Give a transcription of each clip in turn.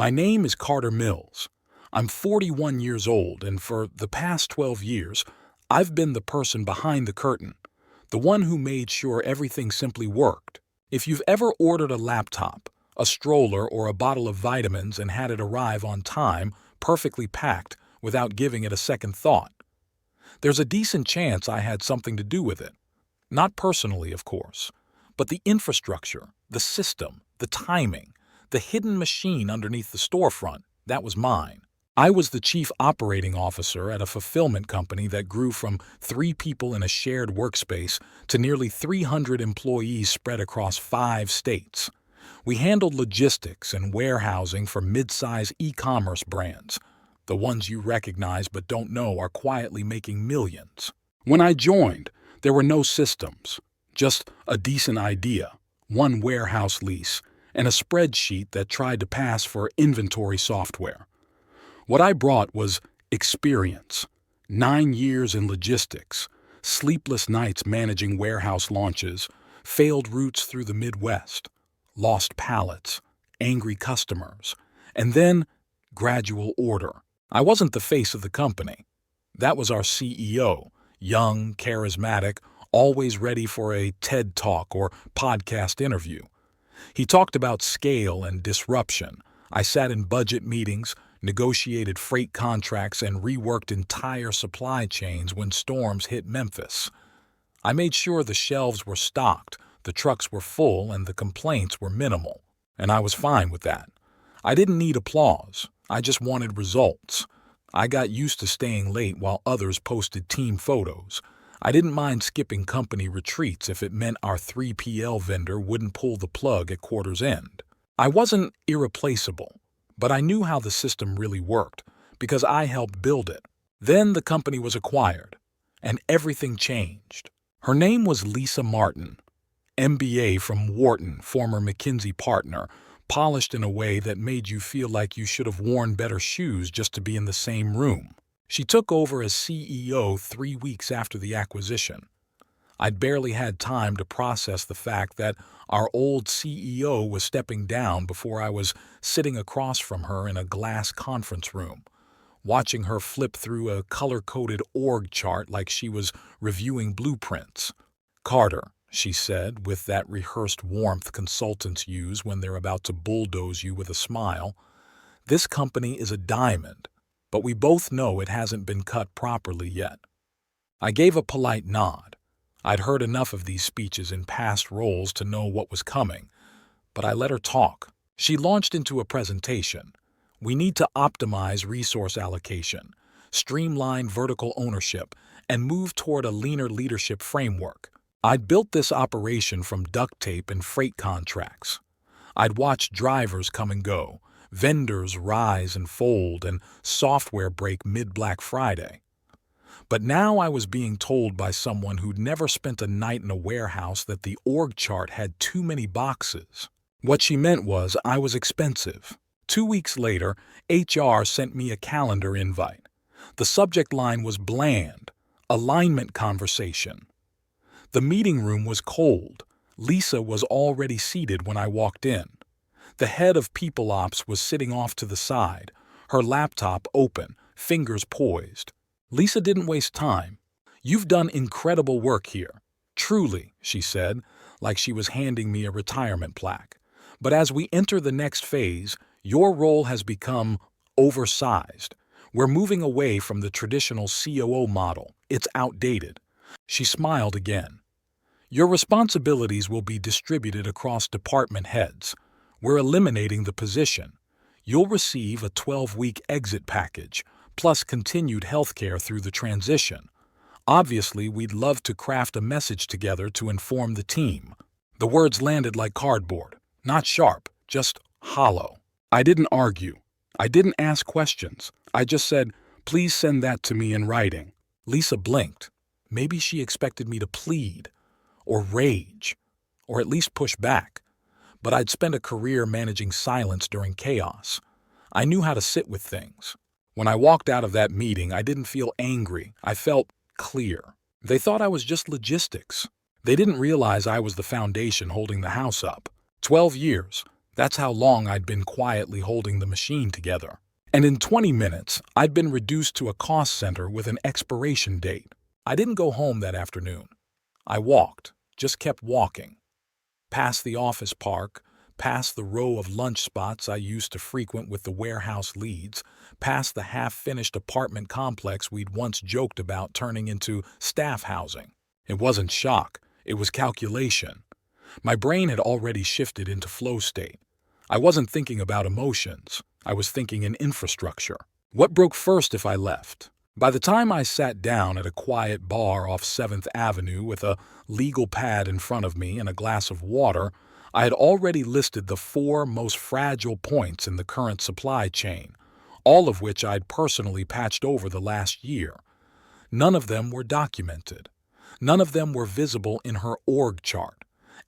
My name is Carter Mills. I'm 41 years old, and for the past 12 years, I've been the person behind the curtain, the one who made sure everything simply worked. If you've ever ordered a laptop, a stroller, or a bottle of vitamins and had it arrive on time, perfectly packed, without giving it a second thought, there's a decent chance I had something to do with it. Not personally, of course, but the infrastructure, the system, the timing, the hidden machine underneath the storefront, that was mine. I was the chief operating officer at a fulfillment company that grew from 3 people in a shared workspace to nearly 300 employees spread across 5 states. We handled logistics and warehousing for mid-size e-commerce brands, the ones you recognize but don't know are quietly making millions. When I joined, there were no systems, just a decent idea, one warehouse lease, and a spreadsheet that tried to pass for inventory software. What I brought was experience, 9 years in logistics, sleepless nights managing warehouse launches, failed routes through the Midwest, lost pallets, angry customers, and then gradual order. I wasn't the face of the company. That was our CEO, young, charismatic, always ready for a TED Talk or podcast interview. He talked about scale and disruption. I sat in budget meetings, negotiated freight contracts, and reworked entire supply chains when storms hit Memphis. I made sure the shelves were stocked, the trucks were full, and the complaints were minimal. And I was fine with that. I didn't need applause. I just wanted results. I got used to staying late while others posted team photos. I didn't mind skipping company retreats if it meant our 3PL vendor wouldn't pull the plug at quarter's end. I wasn't irreplaceable, but I knew how the system really worked because I helped build it. Then the company was acquired, and everything changed. Her name was Lisa Martin, MBA from Wharton, former McKinsey partner, polished in a way that made you feel like you should have worn better shoes just to be in the same room. She took over as CEO 3 weeks after the acquisition. I'd barely had time to process the fact that our old CEO was stepping down before I was sitting across from her in a glass conference room, watching her flip through a color-coded org chart like she was reviewing blueprints. "Carter," she said, with that rehearsed warmth consultants use when they're about to bulldoze you with a smile, "this company is a diamond, but we both know it hasn't been cut properly yet." I gave a polite nod. I'd heard enough of these speeches in past roles to know what was coming, but I let her talk. She launched into a presentation. We need to optimize resource allocation, streamline vertical ownership, and move toward a leaner leadership framework. I'd built this operation from duct tape and freight contracts. I'd watched drivers come and go, vendors rise and fold, and software break mid-Black Friday. But now I was being told by someone who'd never spent a night in a warehouse that the org chart had too many boxes. What she meant was I was expensive. 2 weeks later, HR sent me a calendar invite. The subject line was bland, alignment conversation. The meeting room was cold. Lisa was already seated when I walked in. The head of People Ops was sitting off to the side, her laptop open, fingers poised. Lisa didn't waste time. "You've done incredible work here. Truly," she said, like she was handing me a retirement plaque. "But as we enter the next phase, your role has become oversized. We're moving away from the traditional COO model. It's outdated." She smiled again. "Your responsibilities will be distributed across department heads. We're eliminating the position. You'll receive a 12-week exit package, plus continued health care through the transition. Obviously, we'd love to craft a message together to inform the team." The words landed like cardboard, not sharp, just hollow. I didn't argue. I didn't ask questions. I just said, "Please send that to me in writing." Lisa blinked. Maybe she expected me to plead, or rage, or at least push back. But I'd spent a career managing silence during chaos. I knew how to sit with things. When I walked out of that meeting, I didn't feel angry. I felt clear. They thought I was just logistics. They didn't realize I was the foundation holding the house up. 12 years. That's how long I'd been quietly holding the machine together. And in 20 minutes, I'd been reduced to a cost center with an expiration date. I didn't go home that afternoon. I walked, just kept walking. Past the office park, past the row of lunch spots I used to frequent with the warehouse leads, past the half-finished apartment complex we'd once joked about turning into staff housing. It wasn't shock, it was calculation. My brain had already shifted into flow state. I wasn't thinking about emotions, I was thinking in infrastructure. What broke first if I left? By the time I sat down at a quiet bar off 7th Avenue with a legal pad in front of me and a glass of water, I had already listed the 4 most fragile points in the current supply chain, all of which I'd personally patched over the last year. None of them were documented. None of them were visible in her org chart,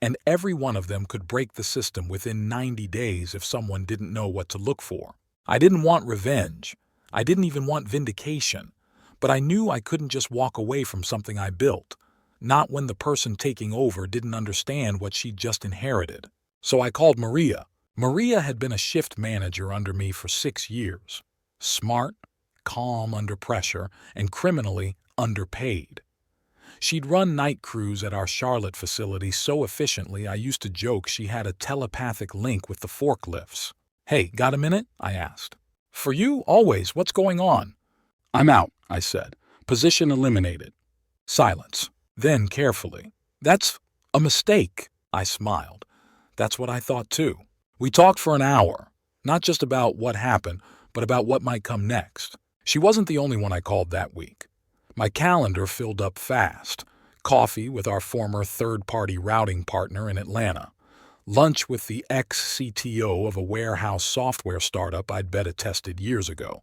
and every one of them could break the system within 90 days if someone didn't know what to look for. I didn't want revenge. I didn't even want vindication. But I knew I couldn't just walk away from something I built, not when the person taking over didn't understand what she'd just inherited. So I called Maria. Maria had been a shift manager under me for 6 years. Smart, calm under pressure, and criminally underpaid. She'd run night crews at our Charlotte facility so efficiently I used to joke she had a telepathic link with the forklifts. "Hey, got a minute?" I asked. "For you, always. What's going on?" "I'm out," I said. "Position eliminated." Silence. Then carefully. "That's a mistake," I smiled. That's what I thought too. We talked for an hour, not just about what happened, but about what might come next. She wasn't the only one I called that week. My calendar filled up fast. Coffee with our former third-party routing partner in Atlanta. Lunch with the ex-CTO of a warehouse software startup I'd beta-tested years ago.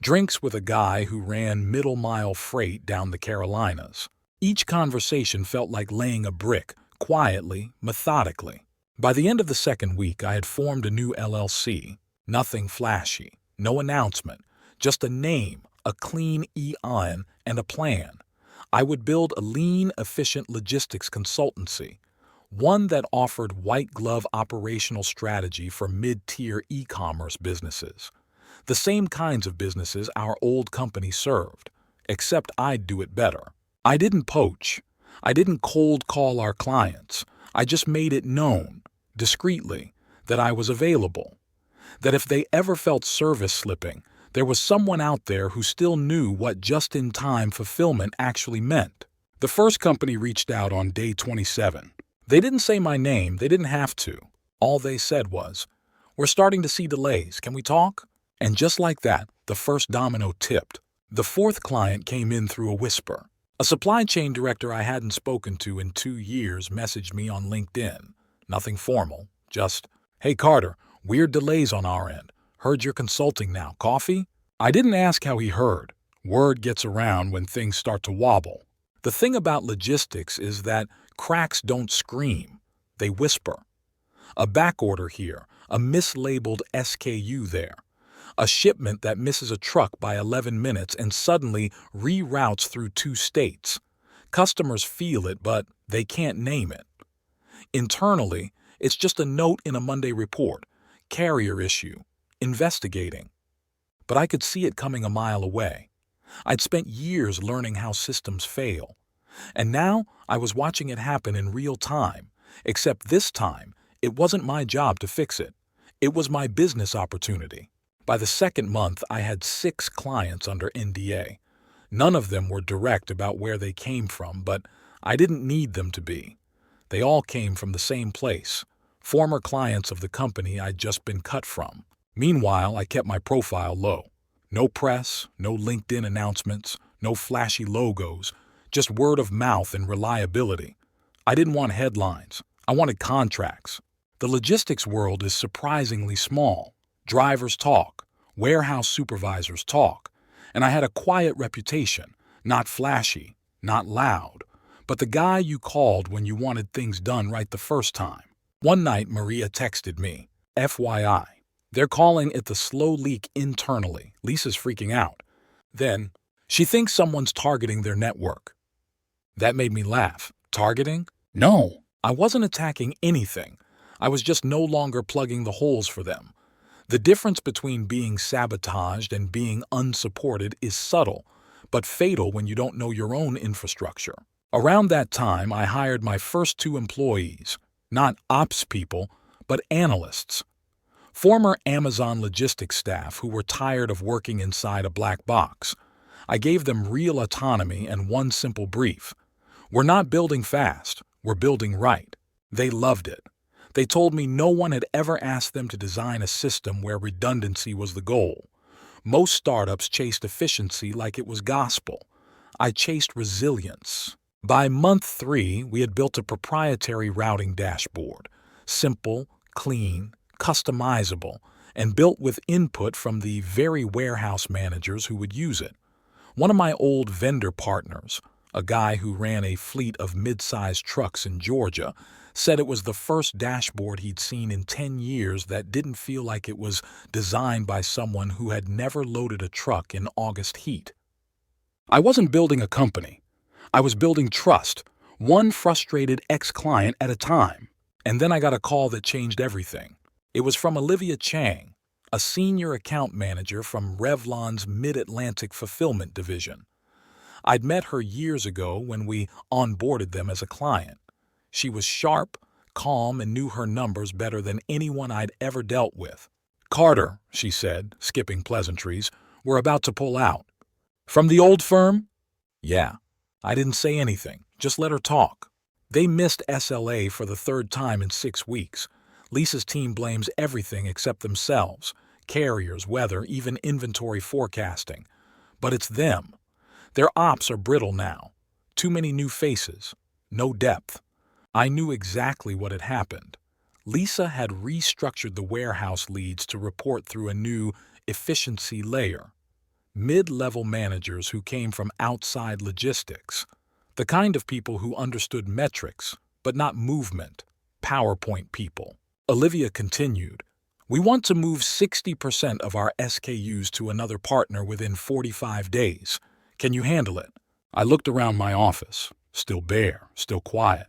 Drinks with a guy who ran middle-mile freight down the Carolinas. Each conversation felt like laying a brick, quietly, methodically. By the end of the second week, I had formed a new LLC. Nothing flashy, no announcement, just a name, a clean EIN, and a plan. I would build a lean, efficient logistics consultancy, one that offered white-glove operational strategy for mid-tier e-commerce businesses. The same kinds of businesses our old company served, except I'd do it better. I didn't poach. I didn't cold call our clients. I just made it known, discreetly, that I was available. That if they ever felt service slipping, there was someone out there who still knew what just-in-time fulfillment actually meant. The first company reached out on day 27. They didn't say my name, they didn't have to. All they said was, "We're starting to see delays, can we talk?" And just like that, the first domino tipped. The fourth client came in through a whisper. A supply chain director I hadn't spoken to in 2 years messaged me on LinkedIn. Nothing formal, just, "Hey Carter, weird delays on our end. Heard you're consulting now. Coffee?" I didn't ask how he heard. Word gets around when things start to wobble. The thing about logistics is that cracks don't scream, they whisper. A backorder here, a mislabeled SKU there. A shipment that misses a truck by 11 minutes and suddenly reroutes through 2 states. Customers feel it, but they can't name it. Internally, it's just a note in a Monday report. Carrier issue. Investigating. But I could see it coming a mile away. I'd spent years learning how systems fail. And now I was watching it happen in real time, except this time it wasn't my job to fix it. It was my business opportunity. By the second month, I had 6 clients under NDA. None of them were direct about where they came from, but I didn't need them to be. They all came from the same place, former clients of the company I'd just been cut from. Meanwhile, I kept my profile low. No press, no LinkedIn announcements, no flashy logos, just word of mouth and reliability. I didn't want headlines. I wanted contracts. The logistics world is surprisingly small. Drivers talk, warehouse supervisors talk, and I had a quiet reputation, not flashy, not loud, but the guy you called when you wanted things done right the first time. One night, Maria texted me, "FYI, they're calling it the slow leak internally. Lisa's freaking out." Then, "She thinks someone's targeting their network." That made me laugh. Targeting? No, I wasn't attacking anything. I was just no longer plugging the holes for them. The difference between being sabotaged and being unsupported is subtle, but fatal when you don't know your own infrastructure. Around that time, I hired my first 2 employees, not ops people, but analysts. Former Amazon logistics staff who were tired of working inside a black box. I gave them real autonomy and one simple brief. We're not building fast, we're building right. They loved it. They told me no one had ever asked them to design a system where redundancy was the goal. Most startups chased efficiency like it was gospel. I chased resilience. By month 3, we had built a proprietary routing dashboard. Simple, clean, customizable, and built with input from the very warehouse managers who would use it. One of my old vendor partners, a guy who ran a fleet of mid-sized trucks in Georgia, said it was the first dashboard he'd seen in 10 years that didn't feel like it was designed by someone who had never loaded a truck in August heat. I wasn't building a company. I was building trust, one frustrated ex-client at a time. And then I got a call that changed everything. It was from Olivia Chang, a senior account manager from Revlon's Mid-Atlantic Fulfillment Division. I'd met her years ago when we onboarded them as a client. She was sharp, calm, and knew her numbers better than anyone I'd ever dealt with. "Carter," she said, skipping pleasantries, "we're about to pull out." "From the old firm?" "Yeah." I didn't say anything, just let her talk. They missed SLA for the 3rd time in 6 weeks. Lisa's team blames everything except themselves, carriers, weather, even inventory forecasting. But it's them. Their ops are brittle now. Too many new faces. No depth. I knew exactly what had happened. Lisa had restructured the warehouse leads to report through a new efficiency layer. Mid-level managers who came from outside logistics. The kind of people who understood metrics, but not movement. PowerPoint people. Olivia continued, "We want to move 60% of our SKUs to another partner within 45 days. Can you handle it?" I looked around my office. Still bare, still quiet.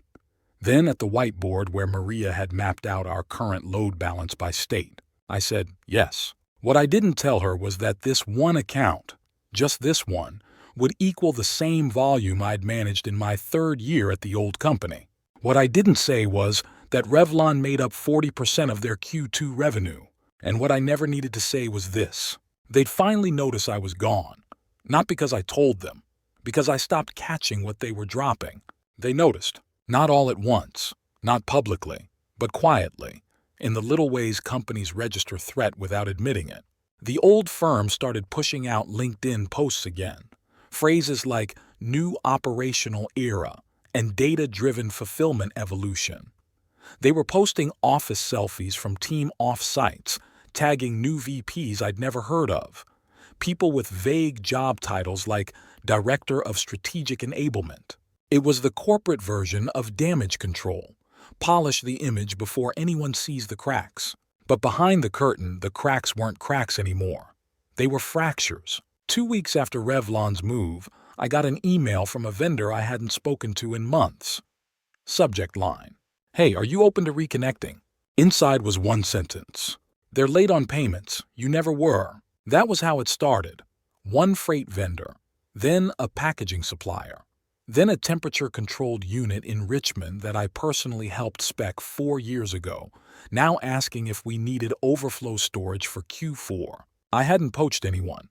Then at the whiteboard where Maria had mapped out our current load balance by state, I said, yes. What I didn't tell her was that this one account, just this one, would equal the same volume I'd managed in my 3rd year at the old company. What I didn't say was that Revlon made up 40% of their Q2 revenue. And what I never needed to say was this. They'd finally notice I was gone. Not because I told them, because I stopped catching what they were dropping. They noticed. Not all at once, not publicly, but quietly, in the little ways companies register threat without admitting it. The old firm started pushing out LinkedIn posts again. Phrases like new operational era and data-driven fulfillment evolution. They were posting office selfies from team off-sites, tagging new VPs I'd never heard of. People with vague job titles like Director of Strategic Enablement. It was the corporate version of damage control. Polish the image before anyone sees the cracks. But behind the curtain, the cracks weren't cracks anymore. They were fractures. 2 weeks after Revlon's move, I got an email from a vendor I hadn't spoken to in months. Subject line: "Hey, are you open to reconnecting?" Inside was one sentence. "They're late on payments. You never were." That was how it started. One freight vendor, then a packaging supplier. Then a temperature-controlled unit in Richmond that I personally helped spec 4 years ago, now asking if we needed overflow storage for Q4. I hadn't poached anyone.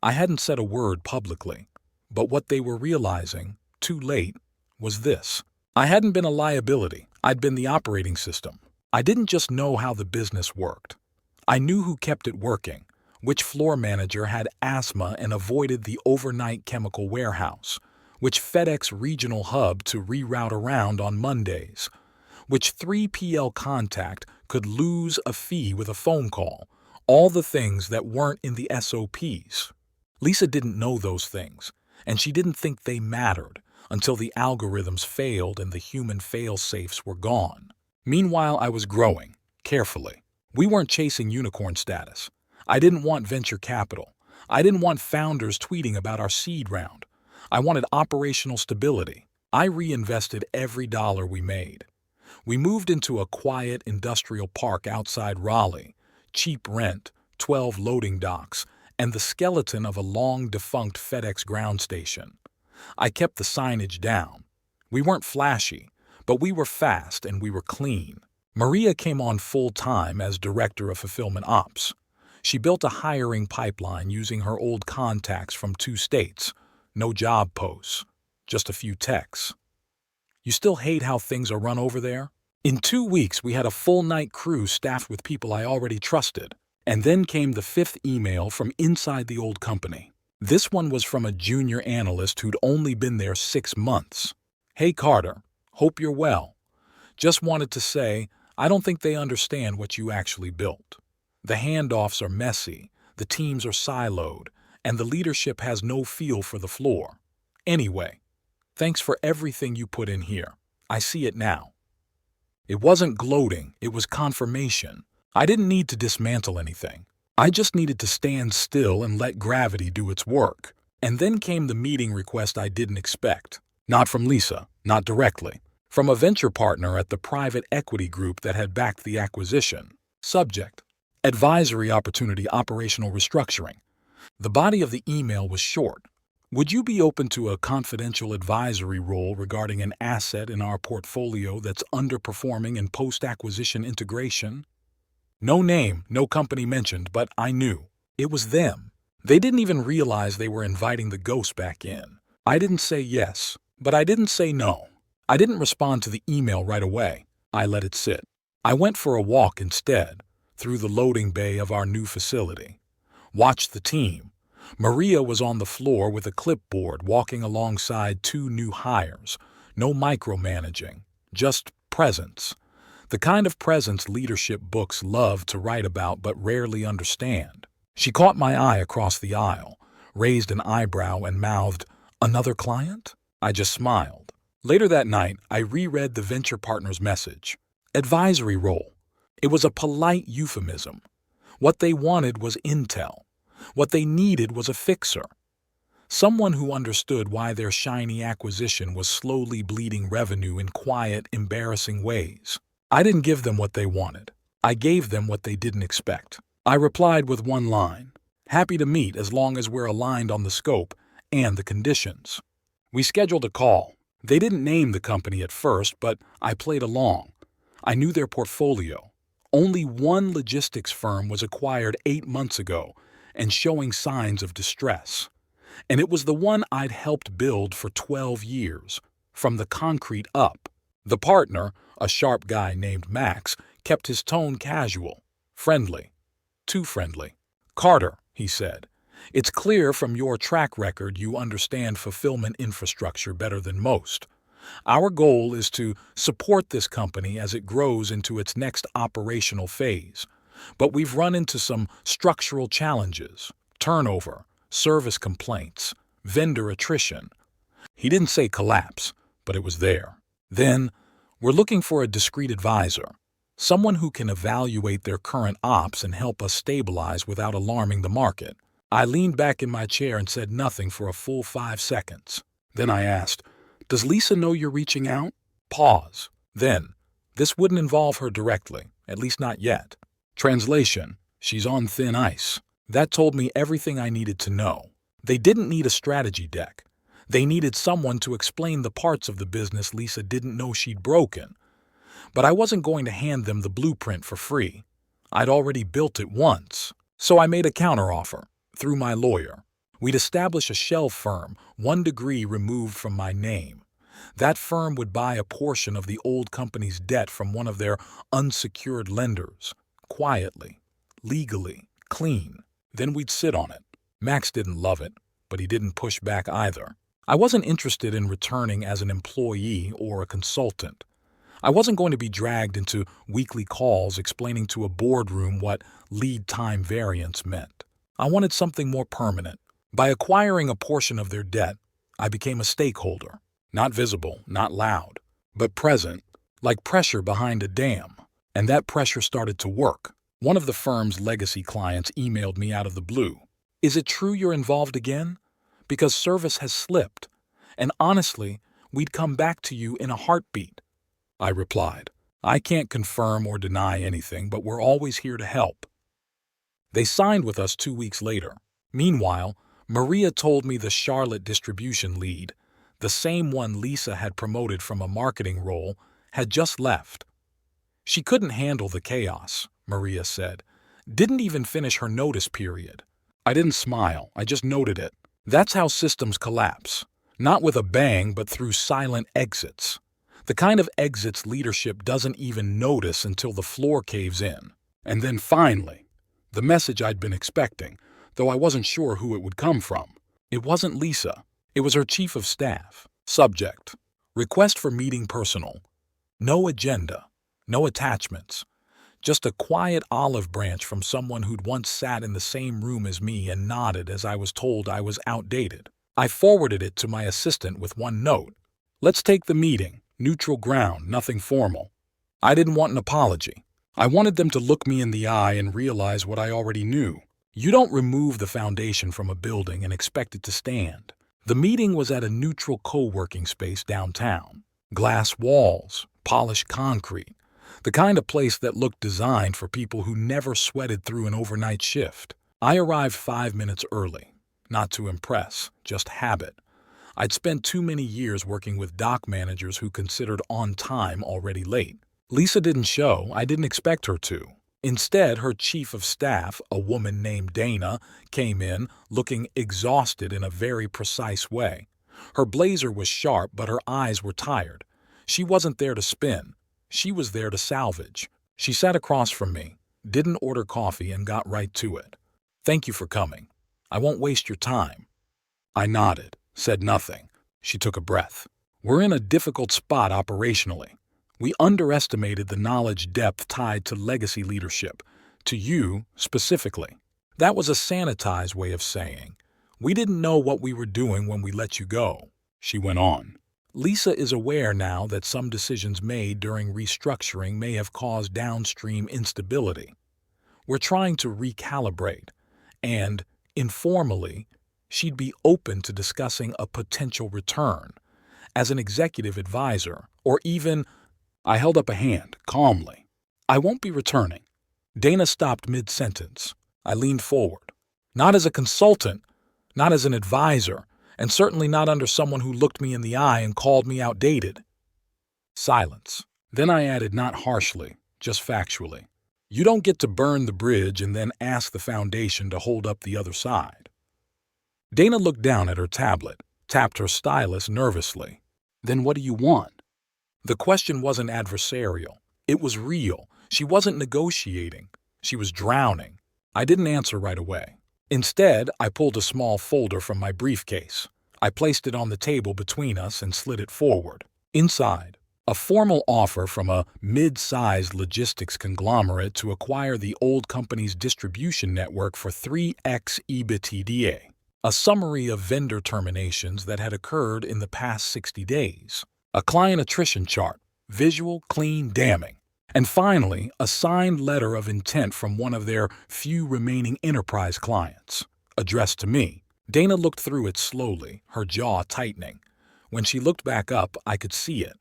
I hadn't said a word publicly. But what they were realizing, too late, was this. I hadn't been a liability. I'd been the operating system. I didn't just know how the business worked. I knew who kept it working, which floor manager had asthma and avoided the overnight chemical warehouse, which FedEx regional hub to reroute around on Mondays, which 3PL contact could lose a fee with a phone call, all the things that weren't in the SOPs. Lisa didn't know those things, and she didn't think they mattered until the algorithms failed and the human fail-safes were gone. Meanwhile, I was growing, carefully. We weren't chasing unicorn status. I didn't want venture capital. I didn't want founders tweeting about our seed round. I wanted operational stability. I reinvested every dollar we made. We moved into a quiet industrial park outside Raleigh, cheap rent, 12 loading docks, and the skeleton of a long-defunct FedEx ground station. I kept the signage down. We weren't flashy, but we were fast and we were clean. Maria came on full-time as Director of Fulfillment Ops. She built a hiring pipeline using her old contacts from 2 states. No job posts, just a few texts. You still hate how things are run over there? In 2 weeks, we had a full-night crew staffed with people I already trusted. And then came the 5th email from inside the old company. This one was from a junior analyst who'd only been there 6 months. "Hey Carter, hope you're well. Just wanted to say, I don't think they understand what you actually built. The handoffs are messy, the teams are siloed, and the leadership has no feel for the floor. Anyway, thanks for everything you put in here. I see it now." It wasn't gloating, it was confirmation. I didn't need to dismantle anything. I just needed to stand still and let gravity do its work. And then came the meeting request I didn't expect. Not from Lisa, not directly. From a venture partner at the private equity group that had backed the acquisition. Subject: Advisory Opportunity Operational Restructuring. The body of the email was short. Would you be open to a confidential advisory role regarding an asset in our portfolio that's underperforming in post-acquisition integration? No name, no company mentioned, but I knew. It was them. They didn't even realize they were inviting the ghost back in. I didn't say yes, but I didn't say no. I didn't respond to the email right away. I let it sit. I went for a walk instead, through the loading bay of our new facility. Watched the team. Maria was on the floor with a clipboard walking alongside 2 new hires. No micromanaging, just presence. The kind of presence leadership books love to write about but rarely understand. She caught my eye across the aisle, raised an eyebrow and mouthed, "Another client?" I just smiled. Later that night, I reread the venture partner's message. Advisory role. It was a polite euphemism. What they wanted was intel. What they needed was a fixer. Someone who understood why their shiny acquisition was slowly bleeding revenue in quiet, embarrassing ways. I didn't give them what they wanted. I gave them what they didn't expect. I replied with one line: "Happy to meet as long as we're aligned on the scope and the conditions." We scheduled a call. They didn't name the company at first, but I played along. I knew their portfolio. Only one logistics firm was acquired 8 months ago and showing signs of distress. And it was the one I'd helped build for 12 years, from the concrete up. The partner, a sharp guy named Max, kept his tone casual, friendly, too friendly. "Carter," he said, "it's clear from your track record you understand fulfillment infrastructure better than most. Our goal is to support this company as it grows into its next operational phase. But we've run into some structural challenges: turnover, service complaints, vendor attrition." He didn't say collapse, but it was there. Then, "We're looking for a discreet advisor, someone who can evaluate their current ops and help us stabilize without alarming the market." I leaned back in my chair and said nothing for a full 5 seconds. Then I asked, "Does Lisa know you're reaching out?" Pause. Then, "This wouldn't involve her directly, at least not yet." Translation: she's on thin ice. That told me everything I needed to know. They didn't need a strategy deck. They needed someone to explain the parts of the business Lisa didn't know she'd broken. But I wasn't going to hand them the blueprint for free. I'd already built it once. So I made a counteroffer, through my lawyer. We'd establish a shell firm 1 degree removed from my name. That firm would buy a portion of the old company's debt from one of their unsecured lenders, quietly, legally, clean. Then we'd sit on it. Max didn't love it, but he didn't push back either. I wasn't interested in returning as an employee or a consultant. I wasn't going to be dragged into weekly calls explaining to a boardroom what lead time variance meant. I wanted something more permanent. By acquiring a portion of their debt, I became a stakeholder. Not visible, not loud, but present, like pressure behind a dam. And that pressure started to work. One of the firm's legacy clients emailed me out of the blue. "Is it true you're involved again? Because service has slipped. And honestly, we'd come back to you in a heartbeat." I replied, I can't confirm or deny anything, but we're always here to help. They signed with us 2 weeks later. Meanwhile, Maria told me the Charlotte distribution lead, the same one Lisa had promoted from a marketing role, had just left. She couldn't handle the chaos, Maria said. Didn't even finish her notice period. I didn't smile, I just noted it. That's how systems collapse. Not with a bang, but through silent exits. The kind of exits leadership doesn't even notice until the floor caves in. And then finally, the message I'd been expecting, though I wasn't sure who it would come from. It wasn't Lisa. It was her chief of staff. Subject: request for meeting personal. No agenda. No attachments. Just a quiet olive branch from someone who'd once sat in the same room as me and nodded as I was told I was outdated. I forwarded it to my assistant with one note. Let's take the meeting. Neutral ground, nothing formal. I didn't want an apology. I wanted them to look me in the eye and realize what I already knew. You don't remove the foundation from a building and expect it to stand. The meeting was at a neutral co-working space downtown. Glass walls, polished concrete. The kind of place that looked designed for people who never sweated through an overnight shift. I arrived 5 minutes early. Not to impress, just habit. I'd spent too many years working with dock managers who considered on time already late. Lisa didn't show, I didn't expect her to. Instead, her chief of staff, a woman named Dana, came in, looking exhausted in a very precise way. Her blazer was sharp, but her eyes were tired. She wasn't there to spin. She was there to salvage. She sat across from me, didn't order coffee, and got right to it. Thank you for coming. I won't waste your time. I nodded, said nothing. She took a breath. We're in a difficult spot operationally. We underestimated the knowledge depth tied to legacy leadership, to you specifically. That was a sanitized way of saying, we didn't know what we were doing when we let you go, she went on. Lisa is aware now that some decisions made during restructuring may have caused downstream instability. We're trying to recalibrate, and, informally, she'd be open to discussing a potential return, as an executive advisor, or even. I held up a hand, calmly. I won't be returning. Dana stopped mid-sentence. I leaned forward. Not as a consultant, not as an advisor, and certainly not under someone who looked me in the eye and called me outdated. Silence. Then I added, not harshly, just factually. You don't get to burn the bridge and then ask the foundation to hold up the other side. Dana looked down at her tablet, tapped her stylus nervously. Then what do you want? The question wasn't adversarial. It was real. She wasn't negotiating. She was drowning. I didn't answer right away. Instead, I pulled a small folder from my briefcase. I placed it on the table between us and slid it forward. Inside, a formal offer from a mid-sized logistics conglomerate to acquire the old company's distribution network for 3x EBITDA. A summary of vendor terminations that had occurred in the past 60 days. A client attrition chart, visual, clean, damning. And finally, a signed letter of intent from one of their few remaining enterprise clients, addressed to me. Dana looked through it slowly, her jaw tightening. When she looked back up, I could see it.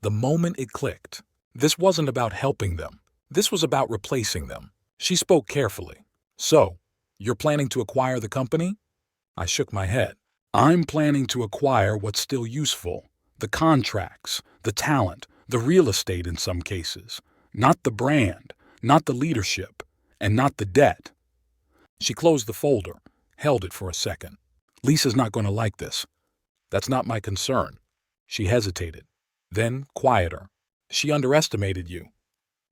The moment it clicked. This wasn't about helping them. This was about replacing them. She spoke carefully. So, you're planning to acquire the company? I shook my head. I'm planning to acquire what's still useful. The contracts, the talent, the real estate in some cases. Not the brand, not the leadership, and not the debt. She closed the folder, held it for a second. Lisa's not going to like this. That's not my concern. She hesitated. Then, quieter. She underestimated you.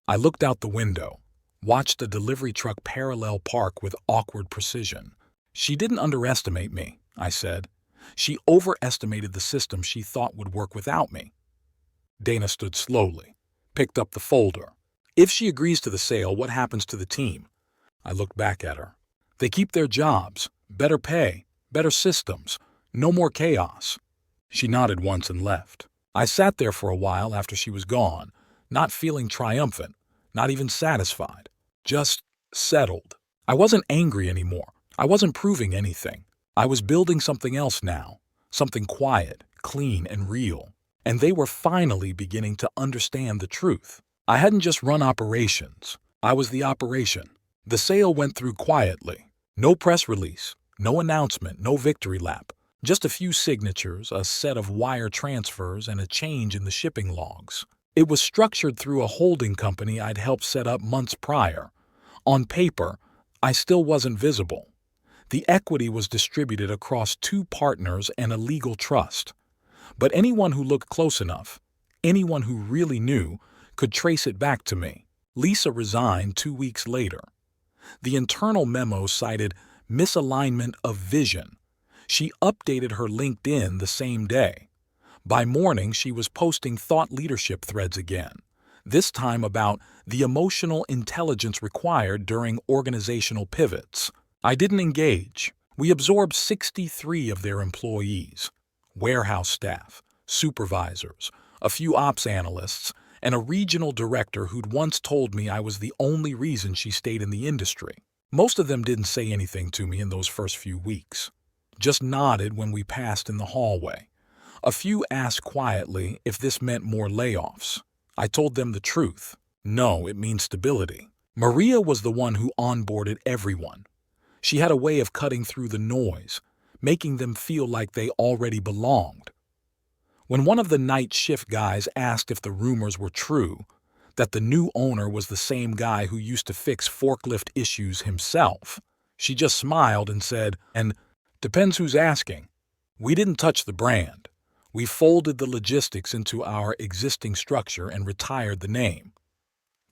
I looked out the window, watched a delivery truck parallel park with awkward precision. She didn't underestimate me, I said. She overestimated the system she thought would work without me. Dana stood slowly, picked up the folder. If she agrees to the sale, what happens to the team? I looked back at her. They keep their jobs, better pay, better systems, no more chaos. She nodded once and left. I sat there for a while after she was gone, not feeling triumphant, not even satisfied, just settled. I wasn't angry anymore. I wasn't proving anything. I was building something else now, something quiet, clean, and real. And they were finally beginning to understand the truth. I hadn't just run operations. I was the operation. The sale went through quietly. No press release, no announcement, no victory lap. Just a few signatures, a set of wire transfers, and a change in the shipping logs. It was structured through a holding company I'd helped set up months prior. On paper, I still wasn't visible. The equity was distributed across 2 partners and a legal trust. But anyone who looked close enough, anyone who really knew, could trace it back to me. Lisa resigned 2 weeks later. The internal memo cited misalignment of vision. She updated her LinkedIn the same day. By morning, she was posting thought leadership threads again, this time about the emotional intelligence required during organizational pivots. I didn't engage. We absorbed 63 of their employees, warehouse staff, supervisors, a few ops analysts, and a regional director who'd once told me I was the only reason she stayed in the industry. Most of them didn't say anything to me in those first few weeks, just nodded when we passed in the hallway. A few asked quietly if this meant more layoffs. I told them the truth. No, it means stability. Maria was the one who onboarded everyone. She had a way of cutting through the noise, making them feel like they already belonged. When one of the night shift guys asked if the rumors were true, that the new owner was the same guy who used to fix forklift issues himself, she just smiled and said, "And depends who's asking." We didn't touch the brand. We folded the logistics into our existing structure and retired the name.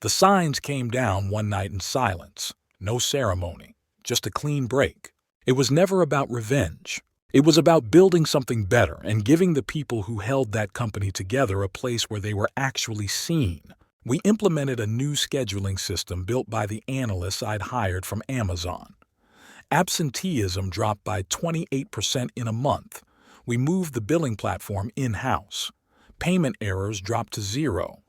The signs came down one night in silence. No ceremony, just a clean break. It was never about revenge. It was about building something better and giving the people who held that company together a place where they were actually seen. We implemented a new scheduling system built by the analysts I'd hired from Amazon. Absenteeism dropped by 28% in a month. We moved the billing platform in-house. Payment errors dropped to 0.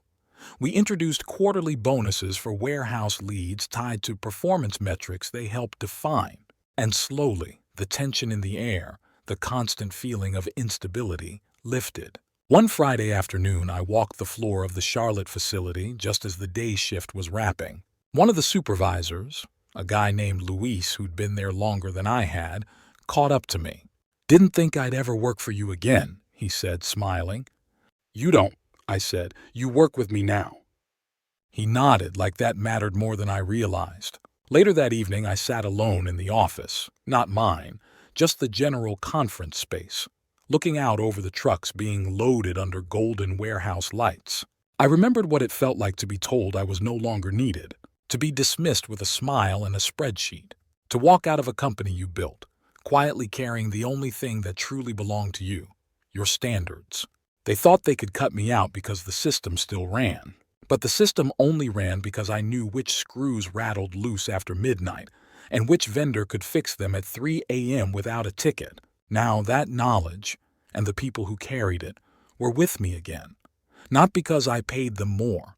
We introduced quarterly bonuses for warehouse leads tied to performance metrics they helped define. And slowly, the tension in the air, the constant feeling of instability, lifted. One Friday afternoon, I walked the floor of the Charlotte facility just as the day shift was wrapping. One of the supervisors, a guy named Luis who'd been there longer than I had, caught up to me. "Didn't think I'd ever work for you again," he said, smiling. "You don't," I said. "You work with me now." He nodded like that mattered more than I realized. Later that evening, I sat alone in the office, not mine, just the general conference space, looking out over the trucks being loaded under golden warehouse lights. I remembered what it felt like to be told I was no longer needed, to be dismissed with a smile and a spreadsheet, to walk out of a company you built, quietly carrying the only thing that truly belonged to you, your standards. They thought they could cut me out because the system still ran. But the system only ran because I knew which screws rattled loose after midnight and which vendor could fix them at 3 a.m. without a ticket. Now that knowledge, and the people who carried it, were with me again. Not because I paid them more,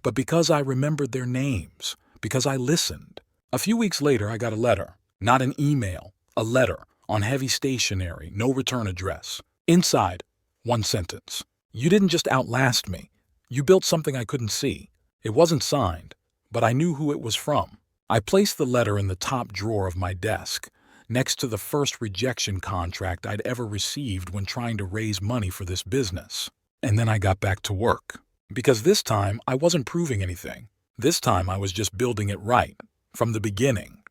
but because I remembered their names, because I listened. A few weeks later, I got a letter, not an email. A letter, on heavy stationery, no return address. Inside, one sentence. "You didn't just outlast me. You built something I couldn't see." It wasn't signed, but I knew who it was from. I placed the letter in the top drawer of my desk, next to the first rejection contract I'd ever received when trying to raise money for this business. And then I got back to work. Because this time, I wasn't proving anything. This time, I was just building it right, from the beginning.